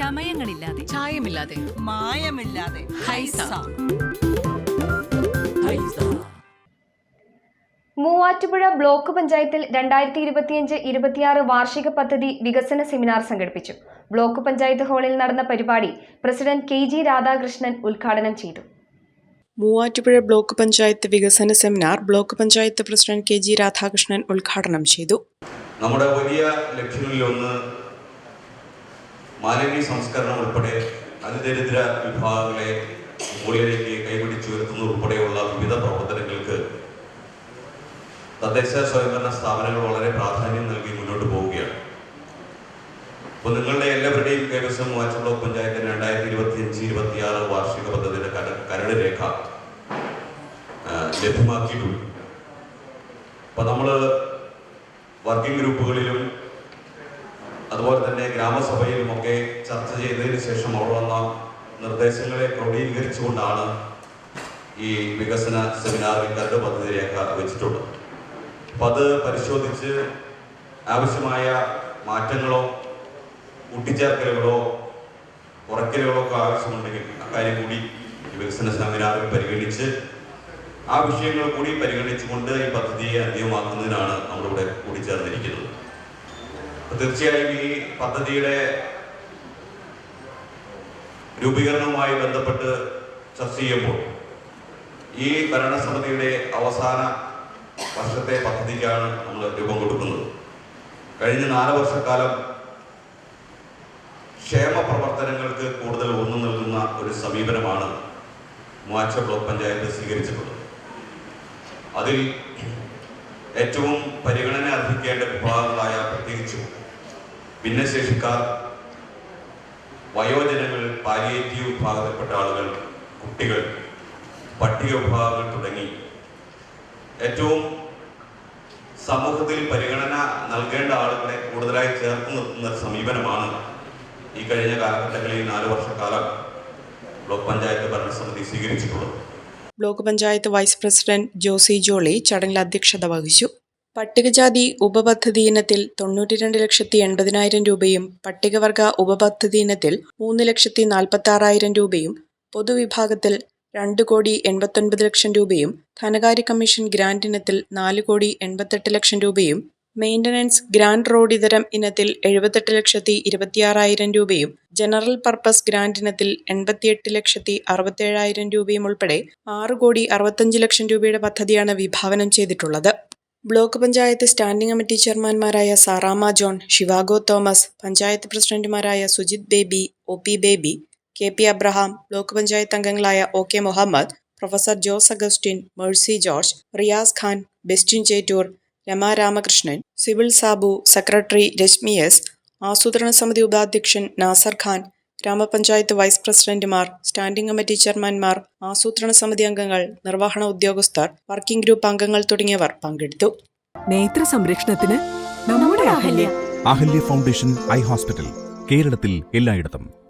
ചമയങ്ങളില്ലാതെ, ചായമില്ലാതെ, മായമില്ലാതെ Haiza. Muvattupuzha block പഞ്ചായത്തിൽ 2025-26 വാർഷിക പദ്ധതി വികസന സെമിനാർ സംഘടിപ്പിച്ചു. ബ്ലോക്ക് പഞ്ചായത്ത് ഹാളിൽ നടന്ന പരിപാടി പ്രസിഡന്റ് KG രാധാകൃഷ്ണൻ ഉദ്ഘാടനം ചെയ്തു. മൂവാറ്റുപുഴ ബ്ലോക്ക് പഞ്ചായത്ത് വികസന seminar block panchayat president KG Radhakrishnan ഉദ്ഘാടനം ചെയ്തു. നമ്മുടെ വലിയ ലക്ഷ്യങ്ങളിലൊന്ന് മാലിന്യ സംസ്കരണം ഉൾപ്പെടെ അതിദരിദ്ര വിഭാഗങ്ങളെ മുകളിലേക്ക് കൈപിടിച്ചുയർത്തുന്ന ഉൾപ്പെടെയുള്ള വിവിധ പ്രവർത്തനങ്ങൾക്ക് തദ്ദേശ സ്വയംഭരണ സ്ഥാപനങ്ങൾ വളരെ പ്രാധാന്യം നൽകി മുന്നോട്ട് പോവുകയാണ്. അപ്പോൾ നിങ്ങളുടെ എല്ലാവരുടെയും കൈവശം മൂവാറ്റുപുഴ ബ്ലോക്ക് പഞ്ചായത്തിന് 2025-26 വാർഷിക പദ്ധതിയുടെ കരട് രേഖ ലഭ്യമാക്കിയിട്ടുണ്ട്. അപ്പോൾ നമ്മൾ വർക്കിംഗ് ഗ്രൂപ്പുകളിലും അതുപോലെ തന്നെ ഗ്രാമസഭയിലുമൊക്കെ ചർച്ച ചെയ്തതിന് ശേഷം അവിടെ വന്ന നിർദ്ദേശങ്ങളെ ക്രോഡീകരിച്ചുകൊണ്ടാണ് ഈ വികസന സെമിനാറിൽ കരട് പദ്ധതി രേഖ വെച്ചിട്ടുള്ളത്. അപ്പം അത് പരിശോധിച്ച് ആവശ്യമായ മാറ്റങ്ങളോ കൂട്ടിച്ചേർക്കലുകളോ കുറയ്ക്കലുകളോ ഒക്കെ ആവശ്യമുണ്ടെങ്കിൽ അക്കാര്യം കൂടി ഈ വികസന സെമിനാറിൽ പരിഗണിച്ച് ആ വിഷയങ്ങൾ കൂടി പരിഗണിച്ചുകൊണ്ട് ഈ പദ്ധതിയെ അന്തിമമാക്കുന്നതിനാണ് നമ്മളിവിടെ കൂടിച്ചേർന്നിരിക്കുന്നത്. തീർച്ചയായും ഈ പദ്ധതിയുടെ രൂപീകരണവുമായി ബന്ധപ്പെട്ട് ചർച്ച ചെയ്യുമ്പോൾ ഈ ഭരണസമിതിയുടെ അവസാന വർഷത്തെ പദ്ധതിക്കാണ് നമ്മൾ രൂപം കൊടുക്കുന്നത്. കഴിഞ്ഞ 4 വർഷക്കാലം ക്ഷേമ പ്രവർത്തനങ്ങൾക്ക് കൂടുതൽ ഊന്നൽ നൽകുന്ന ഒരു സമീപനമാണ് മൂവാറ്റുപുഴ ബ്ലോക്ക് പഞ്ചായത്ത് സ്വീകരിച്ചിട്ടുള്ളത്. അതിൽ ഏറ്റവും പരിഗണന അർഹിക്കേണ്ട വിഭാഗങ്ങളായ പ്രത്യേകിച്ചും ഭിന്നശേഷിക്കാർ, വയോജനങ്ങൾ, പാലിയേറ്റീവ് വിഭാഗത്തിൽപ്പെട്ട ആളുകൾ, കുട്ടികൾ, പട്ടിക വിഭാഗങ്ങൾ തുടങ്ങി ഏറ്റവും സമൂഹത്തിൽ പരിഗണന നൽകേണ്ട ആളുകളെ കൂടുതലായി ചേർത്ത് നിർത്തുന്ന സമീപനമാണ് ഈ കഴിഞ്ഞ കാലഘട്ടങ്ങളിൽ 4 വർഷക്കാലം ബ്ലോക്ക് പഞ്ചായത്ത് ഭരണസമിതി സ്വീകരിച്ചിട്ടുള്ളത്. Block panchayat vice president Josy Jolly ചടങ്ങിൽ അധ്യക്ഷത വഹിച്ചു. പട്ടികജാതി ഉപപദ്ധതി ഇനത്തിൽ 92,80,000 രൂപയും പട്ടികവർഗ ഉപപദ്ധതി ഇനത്തിൽ 3,46,000 രൂപയും പൊതുവിഭാഗത്തിൽ 2,89,00,000 രൂപയും ധനകാര്യ കമ്മീഷൻ ഗ്രാന്റ് ഇനത്തിൽ 4,88,00,000 രൂപയും മെയിൻ്റനൻസ് ഗ്രാന്റ് റോഡ് ഇതരം ഇനത്തിൽ 78,26,000 രൂപയും ജനറൽ പർപ്പസ് ഗ്രാന്റ് ഇനത്തിൽ 88,67,000 രൂപയും ഉൾപ്പെടെ 6,65,00,000 രൂപയുടെ പദ്ധതിയാണ് വിഭാവനം ചെയ്തിട്ടുള്ളത്. ബ്ലോക്ക് പഞ്ചായത്ത് സ്റ്റാൻഡിംഗ് കമ്മിറ്റി ചെയർമാൻമാരായ സാറാമ ജോൺ, ഷിവാഗോ തോമസ്, പഞ്ചായത്ത് പ്രസിഡന്റുമാരായ Sujith Baby, OP Baby, KP Abraham, block panchayat അംഗങ്ങളായ OK Muhammad, professor Jose Augustine, Mercy George, Riyas Khan, Bestin Chettoor, Rama Ramakrishnan, civil Sabu, secretary Reshmi S, ആസൂത്രണ സമിതി ഉപാധ്യക്ഷൻ നാസർ ഖാൻ, ഗ്രാമപഞ്ചായത്ത് വൈസ് പ്രസിഡന്റുമാർ, സ്റ്റാൻഡിംഗ് കമ്മിറ്റി ചെയർമാൻമാർ, ആസൂത്രണ സമിതി അംഗങ്ങൾ, നിർവഹണ ഉദ്യോഗസ്ഥർ, വർക്കിംഗ് ഗ്രൂപ്പ് അംഗങ്ങൾ തുടങ്ങിയവർ പങ്കെടുത്തു. നേത്ര സംരക്ഷണത്തിന് നമ്മുടെ അഹല്യ ഫൗണ്ടേഷൻ ഐ ഹോസ്പിറ്റൽ, കേരളത്തിൽ എല്ലായിടത്തും.